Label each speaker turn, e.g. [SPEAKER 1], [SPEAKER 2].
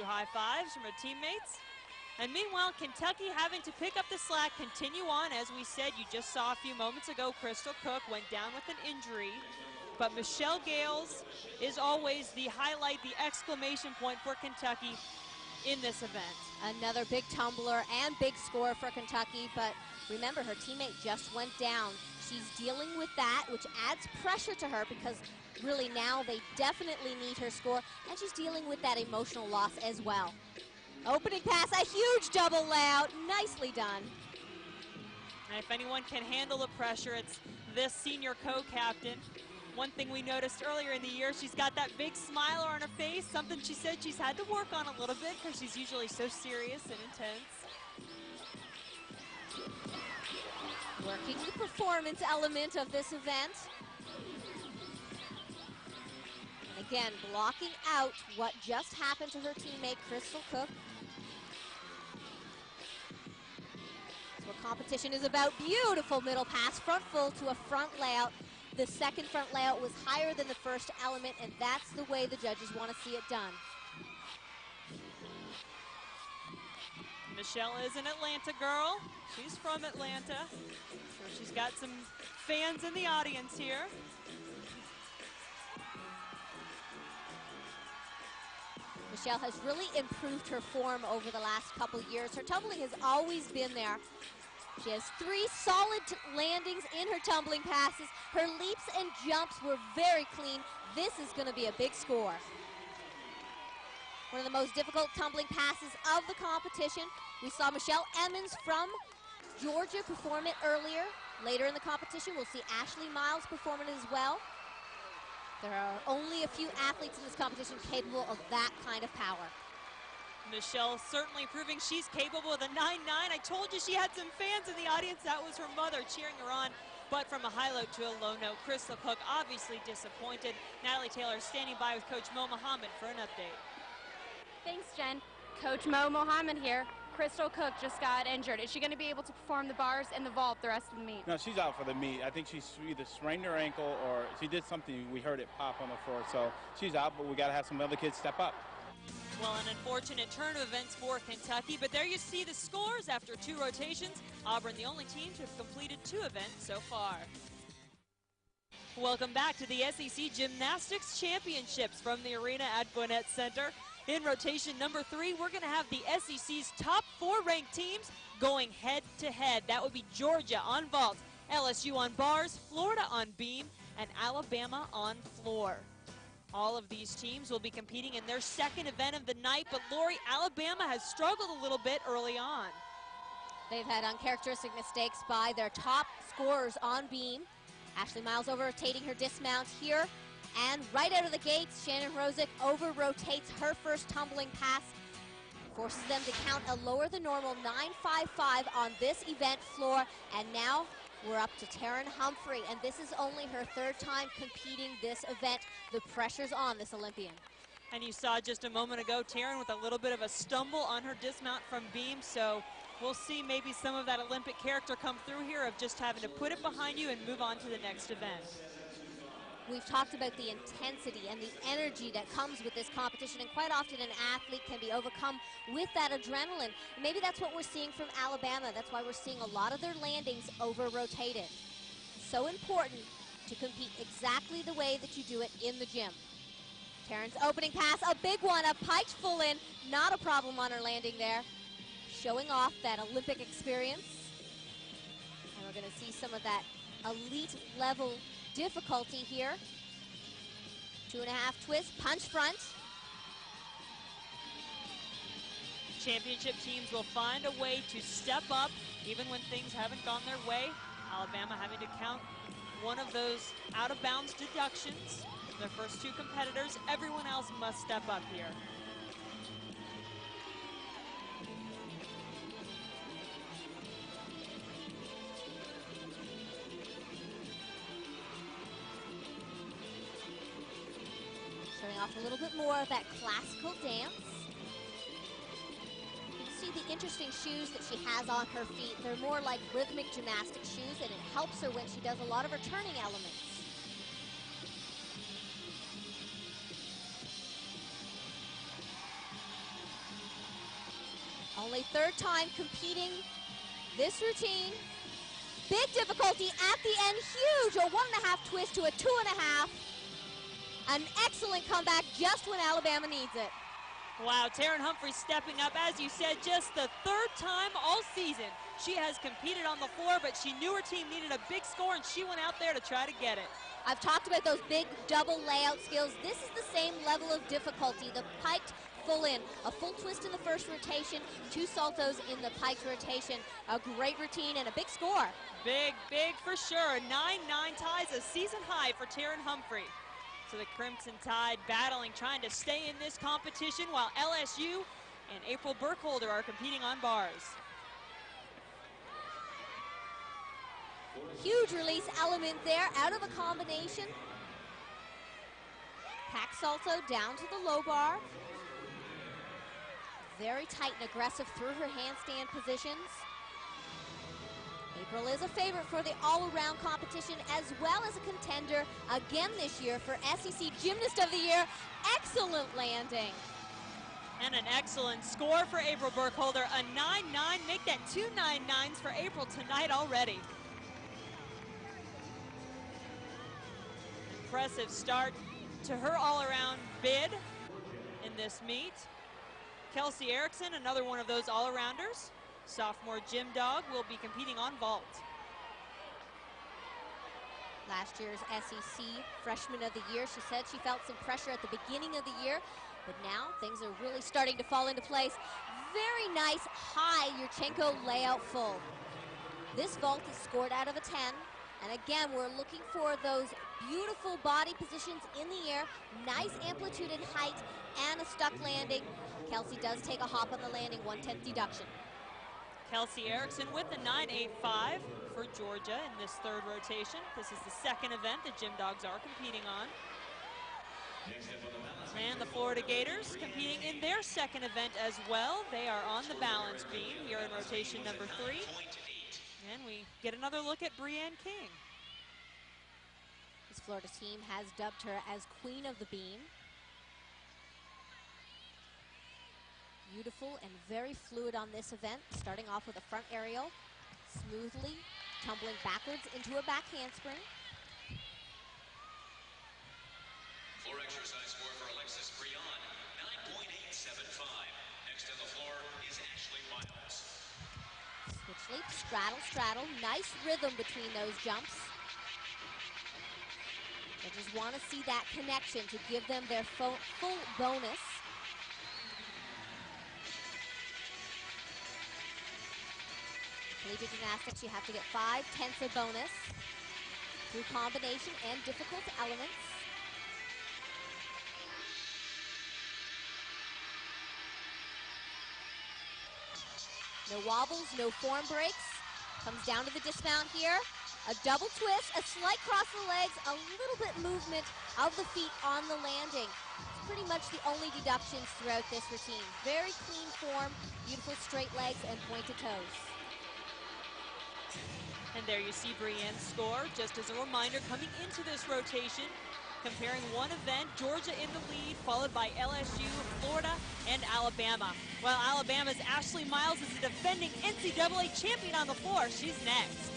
[SPEAKER 1] few high fives from her teammates. And meanwhile, Kentucky having to pick up the slack, continue on. As we said, you just saw a few moments ago, Crystal Cook went down with an injury. But Michelle Gales is always the highlight, the exclamation point for Kentucky in this event.
[SPEAKER 2] Another big tumbler and big score for Kentucky, but remember, her teammate just went down. She's dealing with that, which adds pressure to her because really now they definitely need her score, and she's dealing with that emotional loss as well. Opening pass, a huge double layout, nicely done.
[SPEAKER 1] And if anyone can handle the pressure, it's this senior co-captain. One thing we noticed earlier in the year, she's got that big smile on her face, something she said she's had to work on a little bit because she's usually so serious and intense.
[SPEAKER 2] Working the performance element of this event. And again, blocking out what just happened to her teammate, Crystal Cook. That's what competition is about. Beautiful middle pass, front full to a front layout. The second front layout was higher than the first element, and that's the way the judges want to see it done.
[SPEAKER 1] Michelle is an Atlanta girl. She's from Atlanta, so she's got some fans in the audience here.
[SPEAKER 2] Michelle has really improved her form over the last couple years. Her tumbling has always been there. She has 3 solid landings in her tumbling passes. Her leaps and jumps were very clean. This is going to be a big score. One of the most difficult tumbling passes of the competition. We saw Michelle Emmons from Georgia perform it earlier. Later in the competition, we'll see Ashley Miles perform it as well. There are only a few athletes in this competition capable of that kind of power.
[SPEAKER 1] Michelle certainly proving she's capable of the 9-9. I told you she had some fans in the audience. That was her mother cheering her on. But from a high note to a low note, Crystal Cook obviously disappointed. Natalie Taylor standing by with Coach Mo Mohammed for an update.
[SPEAKER 3] Thanks, Jen. Coach Mo Mohammed here. Crystal Cook just got injured. Is she going to be able to perform the bars and the vault the rest of the meet?
[SPEAKER 4] No, she's out for the meet. I think she's either sprained her ankle or she did something. We heard it pop on the floor. So she's out, but we got to have some other kids step up.
[SPEAKER 1] Well, an unfortunate turn of events for Kentucky, but there you see the scores after 2 rotations. Auburn, the only team to have completed 2 events so far. Welcome back to the SEC Gymnastics Championships from the arena at Gwinnett Center. In rotation number 3, we're going to have the SEC's top 4 ranked teams going head-to-head. That would be Georgia on vault, LSU on bars, Florida on beam, and Alabama on floor. All of these teams will be competing in their second event of the night, but Lori, Alabama has struggled a little bit early on.
[SPEAKER 2] They've had uncharacteristic mistakes by their top scorers on beam. Ashley Miles over-rotating her dismount here. And right out of the gates, Shannon Rosick over-rotates her first tumbling pass. Forces them to count a lower than normal 9.55 on this event floor. And now we're up to Taryn Humphrey, and this is only her 3rd time competing this event. The pressure's on this Olympian.
[SPEAKER 1] And you saw just a moment ago, Taryn with a little bit of a stumble on her dismount from beam, so we'll see maybe some of that Olympic character come through here of just having to put it behind you and move on to the next event.
[SPEAKER 2] We've talked about the intensity and the energy that comes with this competition, and quite often an athlete can be overcome with that adrenaline. Maybe that's what we're seeing from Alabama. That's why we're seeing a lot of their landings over-rotated. So important to compete exactly the way that you do it in the gym. Taryn's opening pass, a big one, a piked full in, not a problem on her landing there. Showing off that Olympic experience. And we're going to see some of that elite level difficulty here. 2.5 twist, punch front.
[SPEAKER 1] Championship teams will find a way to step up even when things haven't gone their way. Alabama having to count one of those out-of-bounds deductions. Their first 2 competitors, everyone else must step up here.
[SPEAKER 2] Showing off a little bit more of that classical dance. You can see the interesting shoes that she has on her feet. They're more like rhythmic gymnastic shoes, and it helps her when she does a lot of her turning elements. Only third time competing this routine. Big difficulty at the end, huge, a 1.5 twist to a 2.5. An excellent comeback just when Alabama needs it.
[SPEAKER 1] Wow, Taryn Humphrey stepping up, as you said, just the third time all season she has competed on the floor, but she knew her team needed a big score, and she went out there to try to get it.
[SPEAKER 2] I've talked about those big double layout skills. This is the same level of difficulty. The piked full in, a full twist in the first rotation, 2 saltos in the piked rotation. A great routine and a big score.
[SPEAKER 1] Big, big for sure. 9-9 ties, a season high for Taryn Humphrey. So the Crimson Tide battling, trying to stay in this competition, while LSU and April Burkholder are competing on bars.
[SPEAKER 2] Huge release element there, out of a combination. Pack salto down to the low bar. Very tight and aggressive through her handstand positions. April is a favorite for the all-around competition, as well as a contender again this year for SEC Gymnast of the Year. Excellent landing.
[SPEAKER 1] And an excellent score for April Burkholder. A 9-9, make that 2 9-9s for April tonight already. Impressive start to her all-around bid in this meet. Kelsey Erickson, another one of those all-arounders. Sophomore gym dog, will be competing on vault.
[SPEAKER 2] Last year's SEC Freshman of the Year, she said she felt some pressure at the beginning of the year, but now things are really starting to fall into place. Very nice high Yurchenko layout full. This vault is scored out of a 10. And again, we're looking for those beautiful body positions in the air, nice amplitude and height, and a stuck landing. Kelsey does take a hop on the landing, 1/10 deduction.
[SPEAKER 1] Kelsey Erickson with the 9.85 for Georgia in this third rotation. This is the second event the Gym Dogs are competing on. And the Florida Gators competing in their second event as well. They are on the balance beam here in rotation number 3. And we get another look at Brianne King.
[SPEAKER 2] This Florida team has dubbed her as Queen of the Beam. Beautiful and very fluid on this event, starting off with a front aerial, smoothly tumbling backwards into a back handspring.
[SPEAKER 5] Floor exercise score for Alexis Brion, 9.875. Next on the floor is Ashley Miles.
[SPEAKER 2] Switch leap, straddle, straddle. Nice rhythm between those jumps. They just want to see that connection to give them their full bonus. Collegiate gymnastics, you have to get 5/10 of bonus through combination and difficult elements. No wobbles, no form breaks. Comes down to the dismount here. A double twist, a slight cross of the legs, a little bit movement of the feet on the landing. It's pretty much the only deductions throughout this routine. Very clean form, beautiful straight legs and pointed toes.
[SPEAKER 1] And there you see Brienne's score. Just as a reminder, coming into this rotation, comparing one event, Georgia in the lead, followed by LSU, Florida, and Alabama. While Alabama's Ashley Miles is the defending NCAA champion on the floor. She's next.